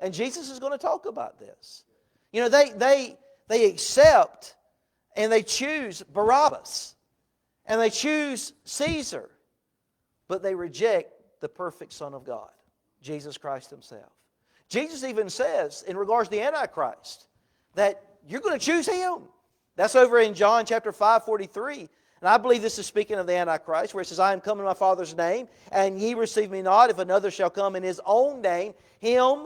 And Jesus is going to talk about this. You know, they accept and they choose Barabbas. And they choose Caesar. But they reject the perfect Son of God, Jesus Christ Himself. Jesus even says, in regards to the Antichrist, that you're going to choose him. That's over in John chapter 5:43. And I believe this is speaking of the Antichrist, where it says, I am come in my Father's name, and ye receive me not. If another shall come in his own name, him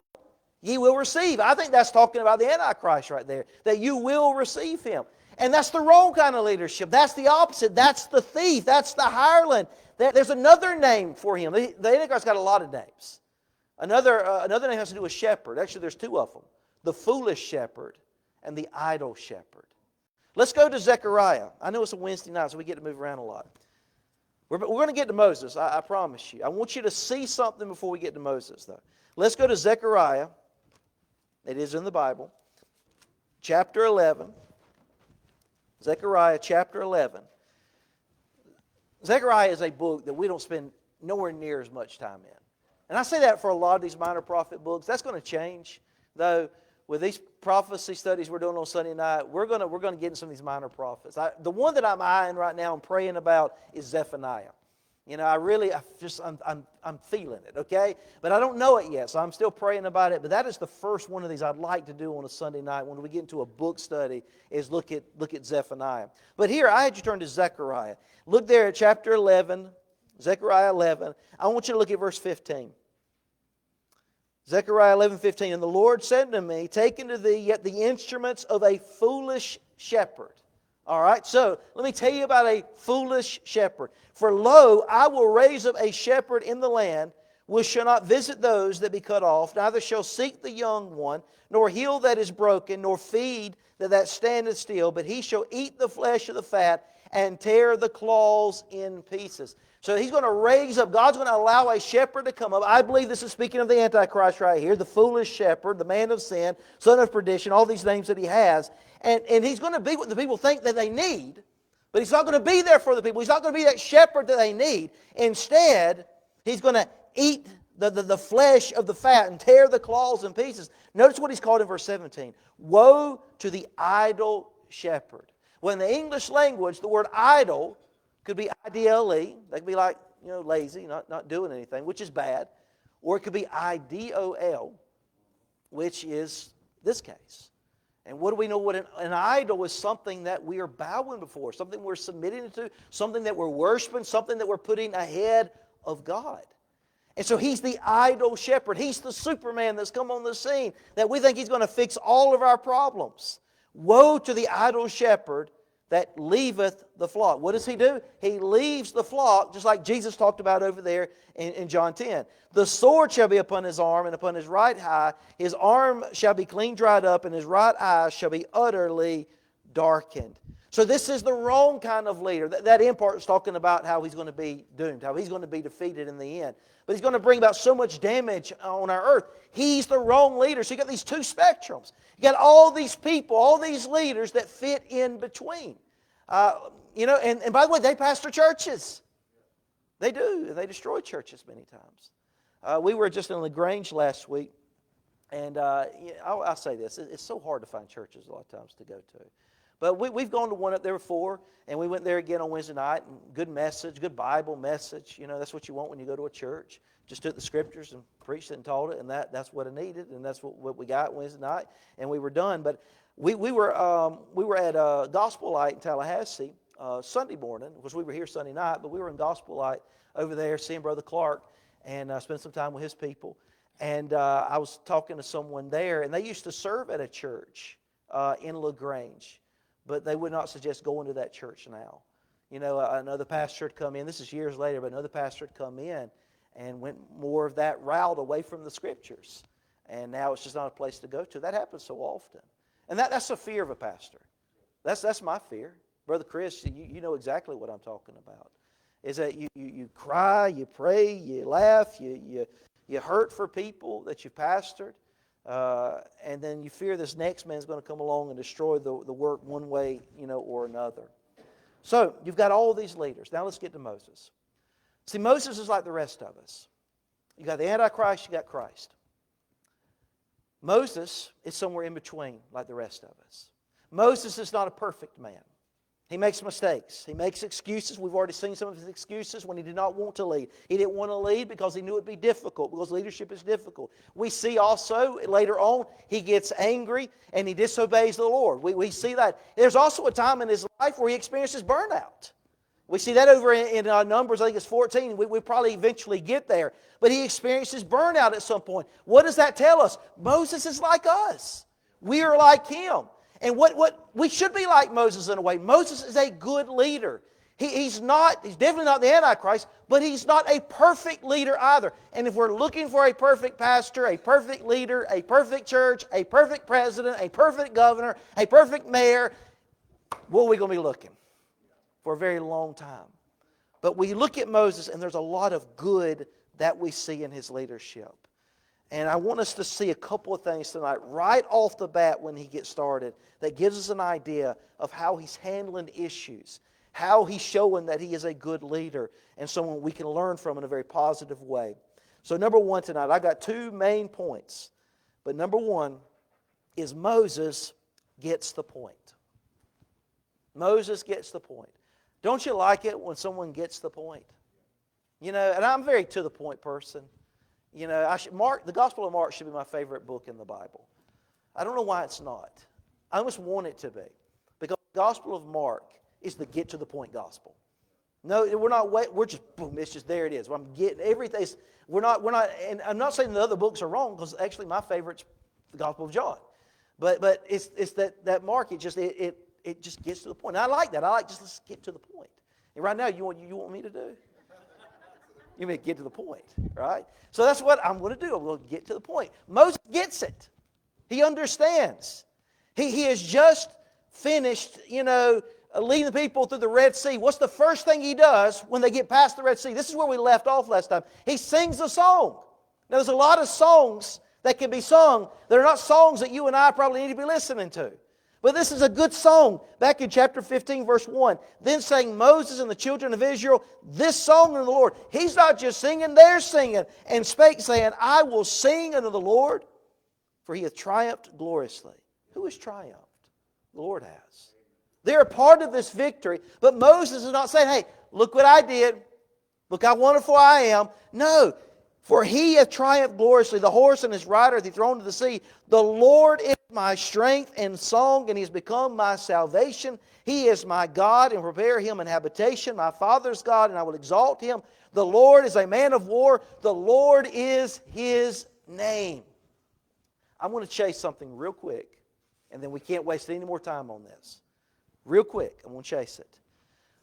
ye will receive. I think that's talking about the Antichrist right there, that you will receive him. And that's the wrong kind of leadership. That's the opposite. That's the thief. That's the hireling. There's another name for him. The Antichrist got a lot of names. Another name has to do with shepherd. Actually, there's two of them. The foolish shepherd and the idle shepherd. Let's go to Zechariah. I know it's a Wednesday night, so we get to move around a lot. We're going to get to Moses, I promise you. I want you to see something before we get to Moses, though. Let's go to Zechariah. It is in the Bible. Chapter 11. Zechariah chapter 11. Zechariah is a book that we don't spend nowhere near as much time in. And I say that for a lot of these minor prophet books. That's going to change, though. With these prophecy studies we're doing on Sunday night, we're going to get in some of these minor prophets. The one that I'm eyeing right now and praying about is Zephaniah. You know, I'm feeling it, okay? But I don't know it yet, so I'm still praying about it. But that is the first one of these I'd like to do on a Sunday night when we get into a book study, is look at Zephaniah. But here, I had you turn to Zechariah. Look there at chapter 11, Zechariah 11. I want you to look at verse 15. Zechariah 11:15, and the Lord said to me, take unto thee yet the instruments of a foolish shepherd. All right, so let me tell you about a foolish shepherd. For lo, I will raise up a shepherd in the land, which shall not visit those that be cut off, neither shall seek the young one, nor heal that is broken, nor feed that standeth still, but he shall eat the flesh of the fat, and tear the claws in pieces. So He's going to raise up, God's going to allow a shepherd to come up. I believe this is speaking of the Antichrist right here, the foolish shepherd, the man of sin, son of perdition, all these names that he has. And He's going to be what the people think that they need, but He's not going to be there for the people. He's not going to be that shepherd that they need. Instead, He's going to eat the flesh of the fat and tear the claws in pieces. Notice what He's called in verse 17. Woe to the idle shepherd. Well, in the English language, the word idle could be I-D-L-E. That could be like, lazy, not doing anything, which is bad. Or it could be I-D-O-L, which is this case. And what do we know? What an idol is something that we are bowing before, something we're submitting to, something that we're worshiping, something that we're putting ahead of God. And so He's the idle shepherd. He's the Superman that's come on the scene, that we think He's going to fix all of our problems. Woe to the idle shepherd that leaveth the flock. What does he do? He leaves the flock, just like Jesus talked about over there in John 10. The sword shall be upon his arm and upon his right eye. His arm shall be clean dried up, and his right eye shall be utterly darkened. So this is the wrong kind of leader. That end part is talking about how he's going to be doomed, how he's going to be defeated in the end. But he's going to bring about so much damage on our earth. He's the wrong leader. So you got these two spectrums. You got all these people, all these leaders that fit in between. And by the way, they pastor churches. They do. And they destroy churches many times. We were just in LaGrange last week. And I'll say this. It's so hard to find churches a lot of times to go to. But we've gone to one up there before, and we went there again on Wednesday night. And good message, good Bible message. That's what you want when you go to a church. Just took the Scriptures and preached it and taught it, and that's what it needed, and that's what we got Wednesday night, and we were done. But we were at Gospel Light in Tallahassee Sunday morning. Of course, we were here Sunday night, but we were in Gospel Light over there seeing Brother Clark and spent some time with his people. And I was talking to someone there, and they used to serve at a church in LaGrange. But they would not suggest going to that church now. Another pastor had come in. This is years later, but another pastor had come in and went more of that route away from the Scriptures. And now it's just not a place to go to. That happens so often. And that's a fear of a pastor. That's my fear. Brother Chris, you know exactly what I'm talking about. Is that you cry, you pray, you laugh, you hurt for people that you've pastored. And then you fear this next man's going to come along and destroy the work one way, or another. So, you've got all these leaders. Now let's get to Moses. See, Moses is like the rest of us. You got the Antichrist, you got Christ. Moses is somewhere in between like the rest of us. Moses is not a perfect man. He makes mistakes. He makes excuses. We've already seen some of his excuses when he did not want to lead. He didn't want to lead because he knew it would be difficult, because leadership is difficult. We see also later on he gets angry and he disobeys the Lord. We see that. There's also a time in his life where he experiences burnout. We see that over in Numbers, I think it's 14. We probably eventually get there. But he experiences burnout at some point. What does that tell us? Moses is like us. We are like him. And what we should be like Moses in a way. Moses is a good leader. He's definitely not the Antichrist, but he's not a perfect leader either. And if we're looking for a perfect pastor, a perfect leader, a perfect church, a perfect president, a perfect governor, a perfect mayor, what are we going to be looking? For a very long time. But we look at Moses and there's a lot of good that we see in his leadership. And I want us to see a couple of things tonight, right off the bat when he gets started, that gives us an idea of how he's handling issues, how he's showing that he is a good leader, and someone we can learn from in a very positive way. So number one tonight, I got two main points. But number one is Moses gets the point. Moses gets the point. Don't you like it when someone gets the point? You know, and I'm a very to-the-point person. You know, the Gospel of Mark should be my favorite book in the Bible. I don't know why it's not. I almost want it to be. Because the Gospel of Mark is the get-to-the-point gospel. No, we're not wait. We're just, boom, it's just there it is. I'm getting everything. We're not, and I'm not saying the other books are wrong, because actually my favorite's the Gospel of John. But it's that Mark, it just gets to the point. And I like that. I like just let's get to the point. And right now, you want me to do? You may get to the point, right? So that's what I'm going to do. I'm going to get to the point. Moses gets it. He understands. He has just finished, leading the people through the Red Sea. What's the first thing he does when they get past the Red Sea? This is where we left off last time. He sings a song. Now, there's a lot of songs that can be sung. They're not songs that you and I probably need to be listening to. But this is a good song. Back in chapter 15, verse 1. Then sang Moses and the children of Israel this song unto the Lord. He's not just singing, they're singing. And spake, saying, I will sing unto the Lord, for he hath triumphed gloriously. Who has triumphed? The Lord has. They're a part of this victory. But Moses is not saying, hey, look what I did. Look how wonderful I am. No. For he hath triumphed gloriously. The horse and his rider hath he thrown to the sea. The Lord is my strength and song, and he has become my salvation. He is my God, and prepare him an habitation. My father's God, and I will exalt him. The Lord is a man of war. The Lord is his name. I'm going to chase something real quick, and then we can't waste any more time on this. Real quick, I'm going to chase it.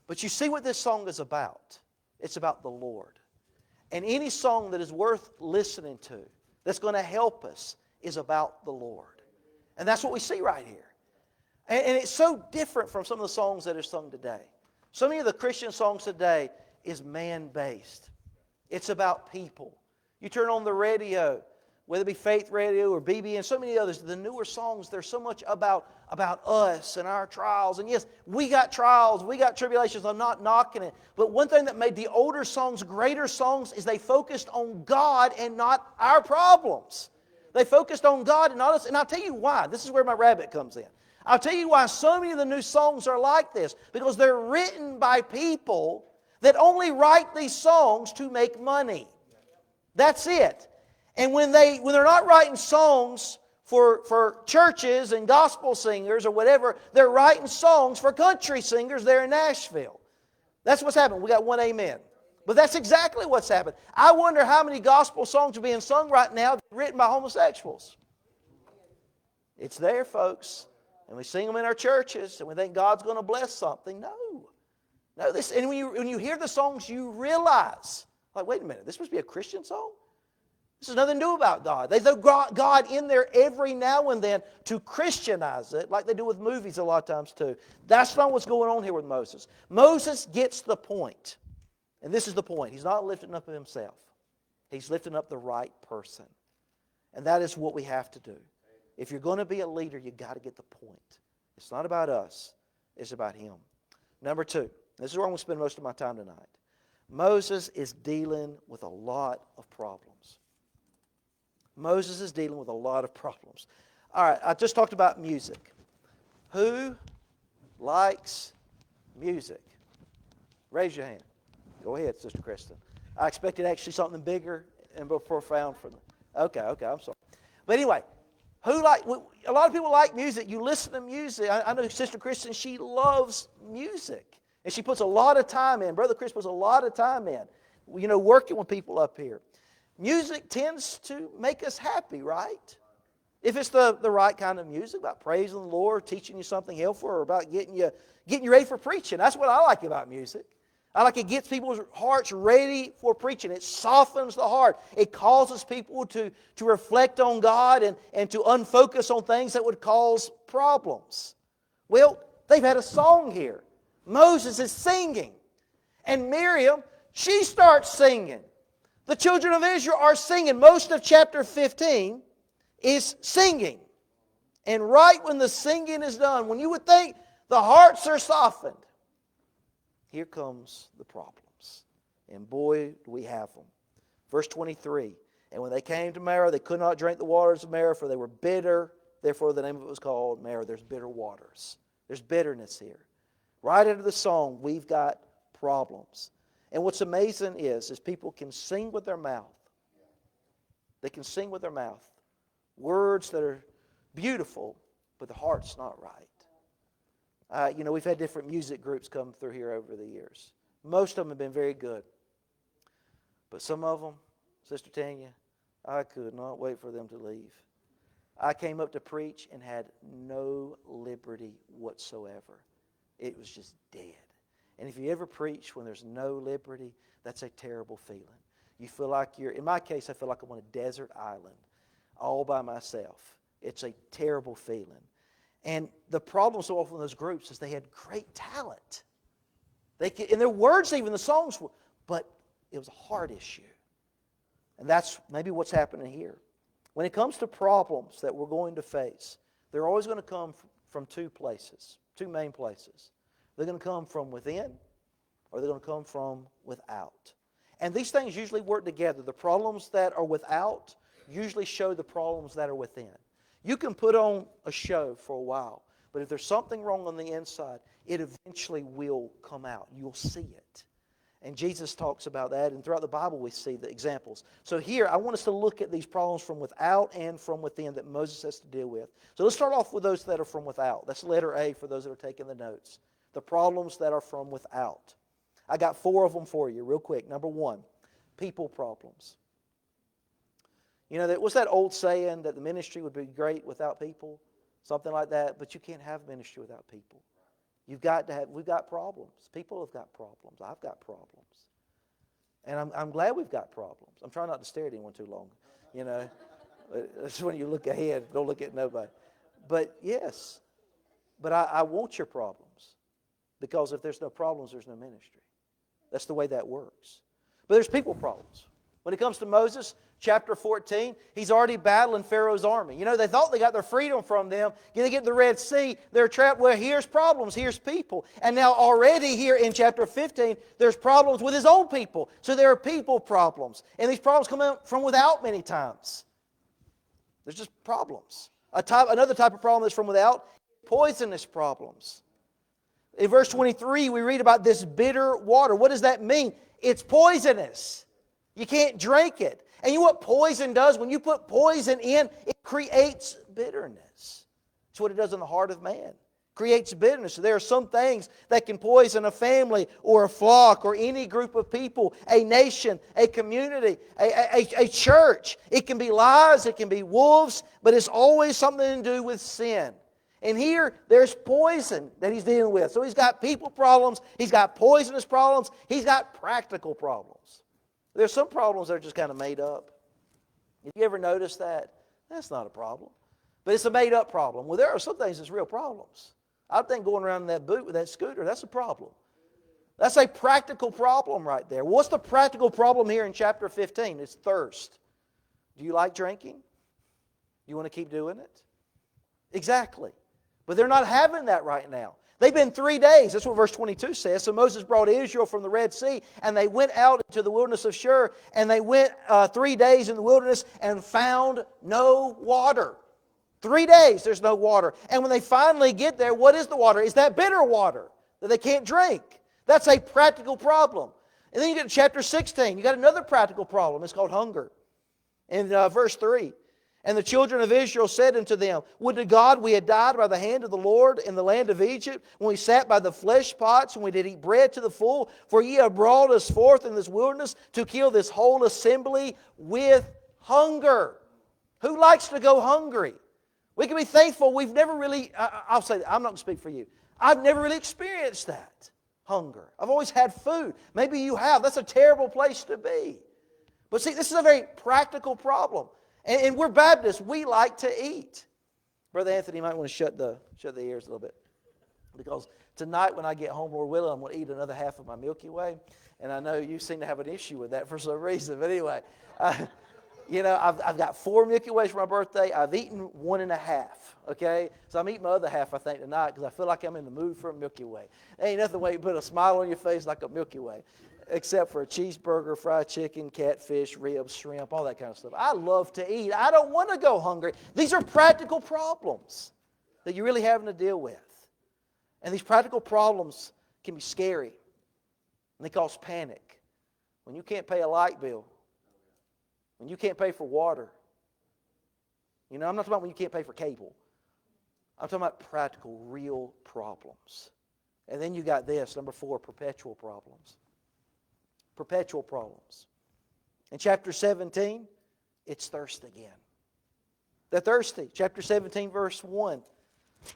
But you see what this song is about. It's about the Lord. And any song that is worth listening to, that's going to help us, is about the Lord. And that's what we see right here. And it's so different from some of the songs that are sung today. So many of the Christian songs today is man-based. It's about people. You turn on the radio, whether it be Faith Radio or BB and so many others, the newer songs, they're so much about us and our trials. And yes, we got trials, we got tribulations, I'm not knocking it. But one thing that made the older songs greater songs is they focused on God and not our problems. They focused on God and not us. And I'll tell you why. This is where my rabbit comes in. I'll tell you why so many of the new songs are like this. Because they're written by people that only write these songs to make money. That's it. And when they're not writing songs for churches and gospel singers or whatever, they're writing songs for country singers there in Nashville. That's what's happened. We got one amen. But that's exactly what's happened. I wonder how many gospel songs are being sung right now written by homosexuals. It's there, folks. And we sing them in our churches, and we think God's going to bless something. No. And when you hear the songs, you realize, like, wait a minute, this must be a Christian song? This has nothing to do about God. They throw God in there every now and then to Christianize it, like they do with movies a lot of times too. That's not what's going on here with Moses. Moses gets the point. And this is the point. He's not lifting up himself. He's lifting up the right person. And that is what we have to do. If you're going to be a leader, you've got to get the point. It's not about us. It's about him. Number two. This is where I'm going to spend most of my time tonight. Moses is dealing with a lot of problems. Moses is dealing with a lot of problems. All right, I just talked about music. Who likes music? Raise your hand. Go ahead, Sister Kristen. I expected actually something bigger and more profound from them. Okay, I'm sorry. But anyway, a lot of people like music. You listen to music. I know Sister Kristen, she loves music. And she puts a lot of time in. Brother Chris puts a lot of time in, working with people up here. Music tends to make us happy, right? If it's the right kind of music, about praising the Lord, teaching you something helpful, or about getting you ready for preaching. That's what I like about music. I like it gets people's hearts ready for preaching. It softens the heart. It causes people to reflect on God and to unfocus on things that would cause problems. Well, they've had a song here. Moses is singing. And Miriam, she starts singing. The children of Israel are singing. Most of chapter 15 is singing. And right when the singing is done, when you would think the hearts are softened, here comes the problems. And boy, do we have them. Verse 23, and when they came to Marah, they could not drink the waters of Marah, for they were bitter. Therefore, the name of it was called Marah. There's bitter waters. There's bitterness here. Right into the song, we've got problems. And what's amazing is people can sing with their mouth. They can sing with their mouth words that are beautiful, but the heart's not right. We've had different music groups come through here over the years. Most of them have been very good. But some of them, Sister Tanya, I could not wait for them to leave. I came up to preach and had no liberty whatsoever. It was just dead. And if you ever preach when there's no liberty, that's a terrible feeling. You feel like in my case, I feel like I'm on a desert island all by myself. It's a terrible feeling. And the problem so often in those groups is they had great talent. And their words, even the songs were, but it was a heart issue. And that's maybe what's happening here. When it comes to problems that we're going to face, they're always going to come from two main places. They're going to come from within, or they're going to come from without. And these things usually work together. The problems that are without usually show the problems that are within. You can put on a show for a while, but if there's something wrong on the inside, it eventually will come out. You'll see it. And Jesus talks about that, and throughout the Bible we see the examples. So here, I want us to look at these problems from without and from within that Moses has to deal with. So let's start off with those that are from without. That's letter A for those that are taking the notes. The problems that are from without. I got 4 of them for you real quick. Number 1, people problems. What's that old saying that the ministry would be great without people? Something like that. But you can't have ministry without people. We've got problems. People have got problems. I've got problems. And I'm glad we've got problems. I'm trying not to stare at anyone too long. That's when you look ahead. Don't look at nobody. But yes. But I want your problems. Because if there's no problems, there's no ministry. That's the way that works. But there's people problems. When it comes to Moses, chapter 14, he's already battling Pharaoh's army. They thought they got their freedom from them. They get to the Red Sea, they're trapped. Well, here's problems, here's people. And now already here in chapter 15, there's problems with his own people. So there are people problems. And these problems come out from without many times. There's just problems. Another type of problem that's from without, poisonous problems. In verse 23, we read about this bitter water. What does that mean? It's poisonous. You can't drink it. And you know what poison does? When you put poison in, it creates bitterness. That's what it does in the heart of man. It creates bitterness. So there are some things that can poison a family or a flock or any group of people, a nation, a community, a church. It can be lies, it can be wolves, but it's always something to do with sin. And here, there's poison that he's dealing with. So he's got people problems, he's got poisonous problems, he's got practical problems. There's some problems that are just kind of made up. Have you ever noticed that? That's not a problem. But it's a made-up problem. Well, there are some things that's real problems. I think going around in that boot with that scooter, that's a problem. That's a practical problem right there. What's the practical problem here in chapter 15? It's thirst. Do you like drinking? You want to keep doing it? Exactly. But they're not having that right now. They've been 3 days. That's what verse 22 says. So Moses brought Israel from the Red Sea, and they went out into the wilderness of Shur, and they went 3 days in the wilderness and found no water. 3 days, there's no water. And when they finally get there, what is the water? Is that bitter water that they can't drink? That's a practical problem. And then you get to chapter 16. You got another practical problem. It's called hunger. In verse 3, and the children of Israel said unto them, would to God we had died by the hand of the Lord in the land of Egypt, when we sat by the flesh pots, and we did eat bread to the full. For ye have brought us forth in this wilderness to kill this whole assembly with hunger. Who likes to go hungry? We can be thankful we've never really, I'll say that, I'm not going to speak for you. I've never really experienced that, hunger. I've always had food. Maybe you have. That's a terrible place to be. But see, this is a very practical problem. And we're Baptists. We like to eat. Brother Anthony, you might want to shut the ears a little bit. Because tonight when I get home, Lord willing, I'm going to eat another half of my Milky Way. And I know you seem to have an issue with that for some reason. But anyway, I've got 4 Milky Ways for my birthday. I've eaten 1.5. Okay? So I'm eating my other half, I think, tonight because I feel like I'm in the mood for a Milky Way. There ain't nothing way you put a smile on your face like a Milky Way. Except for a cheeseburger, fried chicken, catfish, ribs, shrimp, all that kind of stuff. I love to eat. I don't want to go hungry. These are practical problems that you're really having to deal with. And these practical problems can be scary. And they cause panic. When you can't pay a light bill. When you can't pay for water. I'm not talking about when you can't pay for cable. I'm talking about practical, real problems. And then you got this, number 4, perpetual problems. Perpetual problems. In chapter 17, it's thirst again. They're thirsty. Chapter 17, verse 1.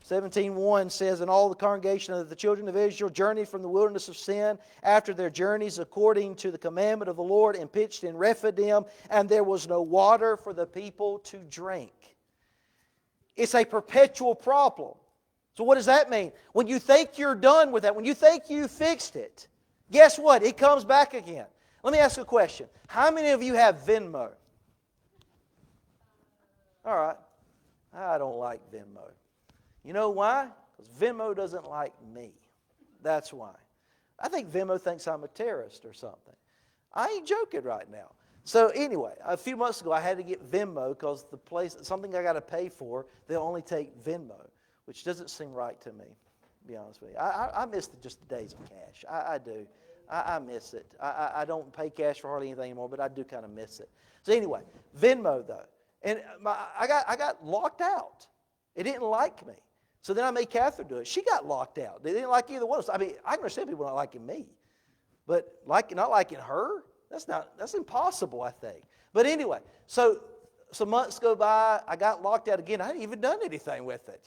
17:1 says, and all the congregation of the children of Israel journeyed from the wilderness of sin after their journeys according to the commandment of the Lord, and pitched in Rephidim, and there was no water for the people to drink. It's a perpetual problem. So what does that mean? When you think you're done with that, when you think you fixed it, guess what? It comes back again. Let me ask a question. How many of you have Venmo? All right. I don't like Venmo. You know why? Because Venmo doesn't like me. That's why. I think Venmo thinks I'm a terrorist or something. I ain't joking right now. So anyway, a few months ago I had to get Venmo because the place, something I got to pay for, they'll only take Venmo, which doesn't seem right to me, to be honest with you. I miss just the days of cash. I do. I miss it. I don't pay cash for hardly anything anymore, but I do kind of miss it. So anyway, Venmo though. And I got locked out. It didn't like me. So then I made Catherine do it. She got locked out. They didn't like either one of us. I mean, I can understand people not liking me. But not liking her, that's impossible, I think. But anyway, so some months go by, I got locked out again. I hadn't even done anything with it,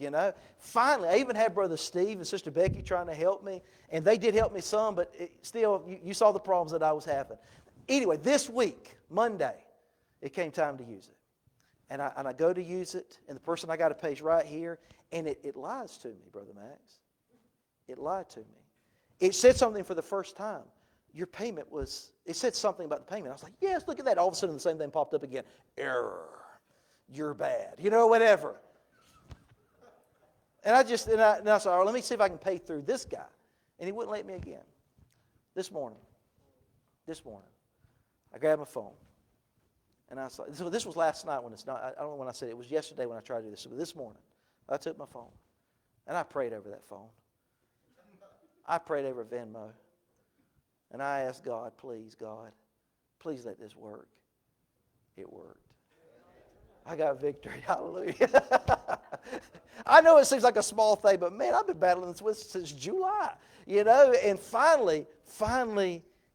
Finally, I even had Brother Steve and Sister Becky trying to help me. And they did help me some, but still, you saw the problems that I was having. Anyway, this week, Monday, it came time to use it. And I go to use it, and the person I got to pay is right here, and it lies to me, Brother Max. It lied to me. It said something for the first time. Your payment was, it said something about the payment. I was like, yes, look at that. All of a sudden, the same thing popped up again. Error. You're bad. Whatever. And I said, all right, let me see if I can pay through this guy. And he wouldn't let me again. This morning, I grabbed my phone. And I saw, so this was last night when it's not, I don't know when I said it. It was yesterday when I tried to do this. But this morning, I took my phone. And I prayed over that phone. I prayed over Venmo. And I asked God, please let this work. It worked. I got victory. Hallelujah. I know it seems like a small thing, but man, I've been battling this with since July. And finally,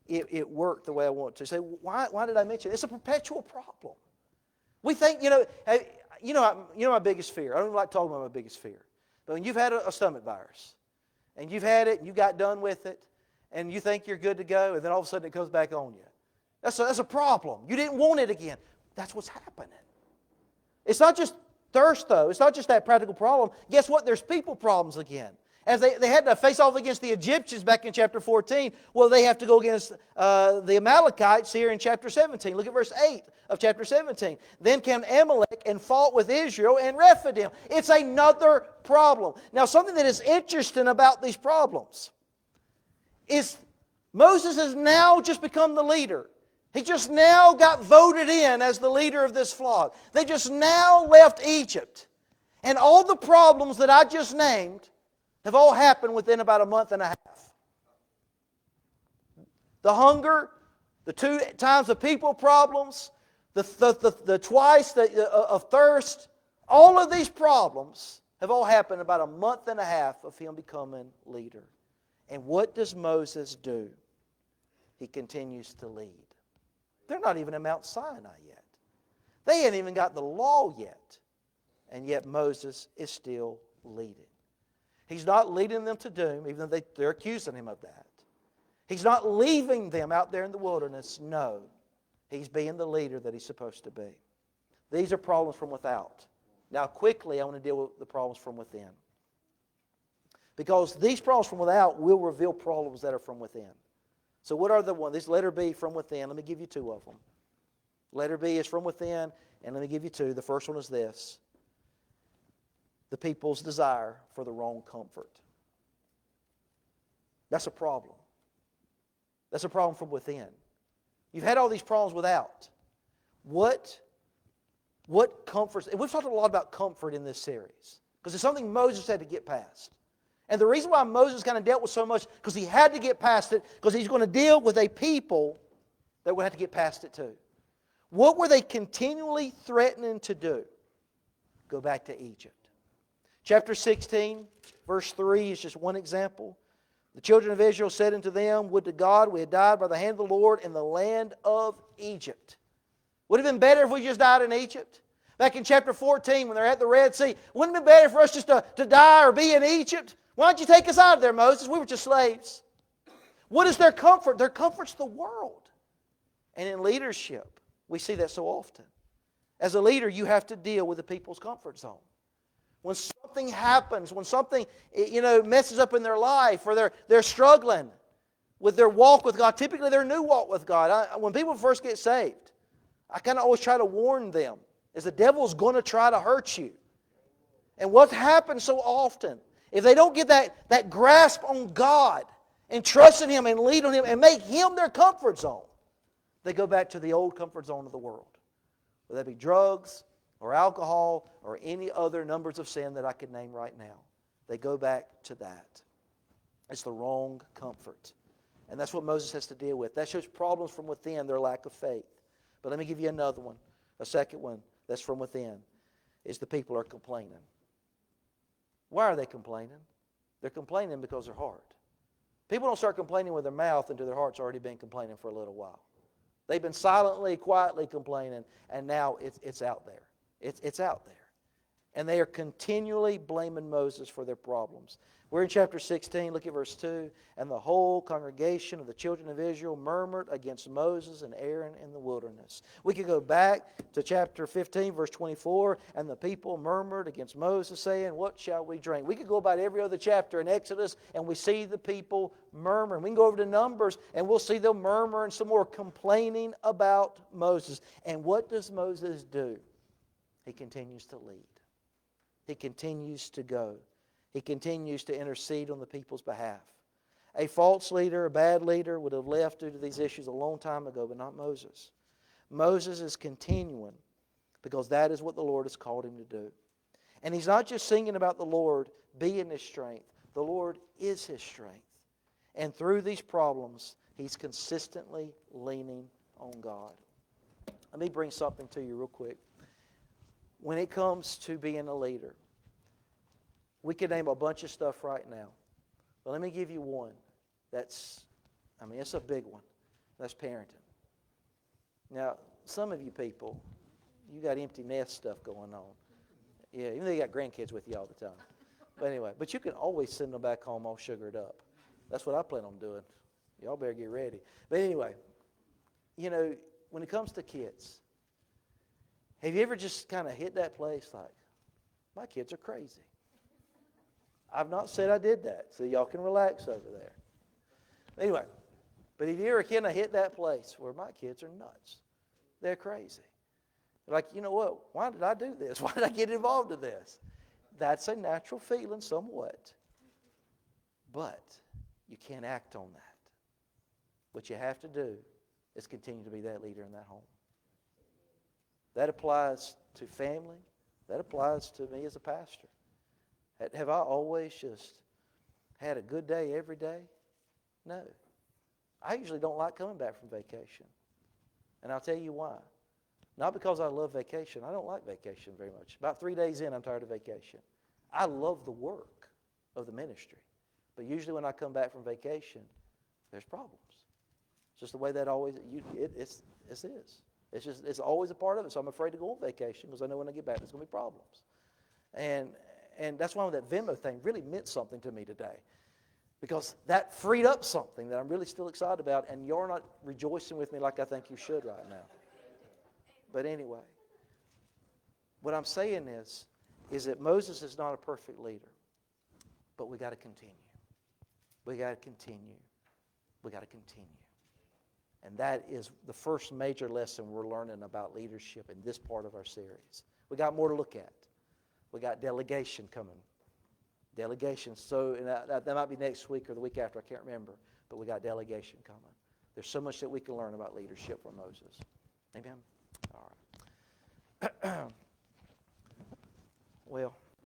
it worked the way I want to. Say, why did I mention it? It's a perpetual problem. We think, my biggest fear. I don't like talking about my biggest fear. But when you've had a stomach virus, and you've had it, and you got done with it, and you think you're good to go, and then all of a sudden it comes back on you. That's a problem. You didn't want it again. That's what's happening. It's not just thirst, though. It's not just that practical problem. Guess what? There's people problems again. As they had to face off against the Egyptians back in chapter 14, well, they have to go against the Amalekites here in chapter 17. Look at verse 8 of chapter 17. Then came Amalek and fought with Israel and Rephidim. It's another problem. Now, something that is interesting about these problems is Moses has now just become the leader. He just now got voted in as the leader of this flock. They just now left Egypt. And all the problems that I just named have all happened within about a month and a half. The hunger, the 2 times of people problems, the twice of thirst, all of these problems have all happened in about a month and a half of him becoming leader. And what does Moses do? He continues to lead. They're not even at Mount Sinai yet. They ain't even got the law yet. And yet Moses is still leading. He's not leading them to doom, even though they're accusing him of that. He's not leaving them out there in the wilderness. No. He's being the leader that he's supposed to be. These are problems from without. Now quickly I want to deal with the problems from within. Because these problems from without will reveal problems that are from within. So what are the ones? This letter B, from within. Let me give you 2 of them. Letter B is from within, and let me give you 2. The first one is this: the people's desire for the wrong comfort. That's a problem. That's a problem from within. You've had all these problems without. What comforts? And we've talked a lot about comfort in this series because it's something Moses had to get past. And the reason why Moses kind of dealt with so much, because he had to get past it, because he's going to deal with a people that would have to get past it too. What were they continually threatening to do? Go back to Egypt. Chapter 16, verse 3 is just one example. The children of Israel said unto them, would to God we had died by the hand of the Lord in the land of Egypt. Would it have been better if we just died in Egypt? Back in chapter 14 when they're at the Red Sea, wouldn't it have been better for us just to die or be in Egypt? Why don't you take us out of there, Moses? We were just slaves. What is their comfort? Their comfort's the world. And in leadership, we see that so often. As a leader, you have to deal with the people's comfort zone. When something happens, when something messes up in their life, or they're struggling with their walk with God, typically their new walk with God. When people first get saved, I kind of always try to warn them, is the devil's going to try to hurt you. And what happens so often, if they don't get that grasp on God and trust in Him and lead on Him and make Him their comfort zone, they go back to the old comfort zone of the world. Whether that be drugs or alcohol or any other numbers of sin that I could name right now. They go back to that. It's the wrong comfort. And that's what Moses has to deal with. That shows problems from within, their lack of faith. But let me give you another one, a second one that's from within, is the people are complaining. Why are they complaining? They're complaining because their heart. People don't start complaining with their mouth until their heart's already been complaining for a little while. They've been silently, quietly complaining, and now it's out there. It's out there. And they are continually blaming Moses for their problems. We're in chapter 16, look at verse 2. And the whole congregation of the children of Israel murmured against Moses and Aaron in the wilderness. We could go back to chapter 15, verse 24. And the people murmured against Moses, saying, what shall we drink? We could go about every other chapter in Exodus, and we see the people murmuring. We can go over to Numbers, and we'll see them murmuring some more, complaining about Moses. And what does Moses do? He continues to lead. He continues to go. He continues to intercede on the people's behalf. A false leader, a bad leader, would have left due to these issues a long time ago, but not Moses. Moses is continuing because that is what the Lord has called him to do. And he's not just singing about the Lord being his strength. The Lord is his strength. And through these problems, he's consistently leaning on God. Let me bring something to you real quick. When it comes to being a leader, we could name a bunch of stuff right now. But let me give you one it's a big one. That's parenting. Now, some of you people, you got empty nest stuff going on. Yeah, even though you got grandkids with you all the time. But anyway, but you can always send them back home all sugared up. That's what I plan on doing. Y'all better get ready. But anyway, when it comes to kids, have you ever just kind of hit that place like, my kids are crazy? I've not said I did that, so y'all can relax over there. Anyway, but if you ever kind of hit that place where my kids are nuts, they're crazy. They're like, you know what? Why did I do this? Why did I get involved in this? That's a natural feeling somewhat. But you can't act on that. What you have to do is continue to be that leader in that home. That applies to family. That applies to me as a pastor. Have I always just had a good day every day? No. I usually don't like coming back from vacation. And I'll tell you why. Not because I love vacation. I don't like vacation very much. About 3 days in, I'm tired of vacation. I love the work of the ministry. But usually when I come back from vacation, there's problems. It's just the way that always, it's always a part of it. So I'm afraid to go on vacation because I know when I get back there's going to be problems. And that's why that Venmo thing really meant something to me today. Because that freed up something that I'm really still excited about, and you're not rejoicing with me like I think you should right now. But anyway, what I'm saying is that Moses is not a perfect leader, but we got to continue. We got to continue. We got to continue. And that is the first major lesson we're learning about leadership in this part of our series. We got more to look at. We got delegation coming. Delegation. So and that might be next week or the week after. I can't remember. But we got delegation coming. There's so much that we can learn about leadership from Moses. Amen? All right.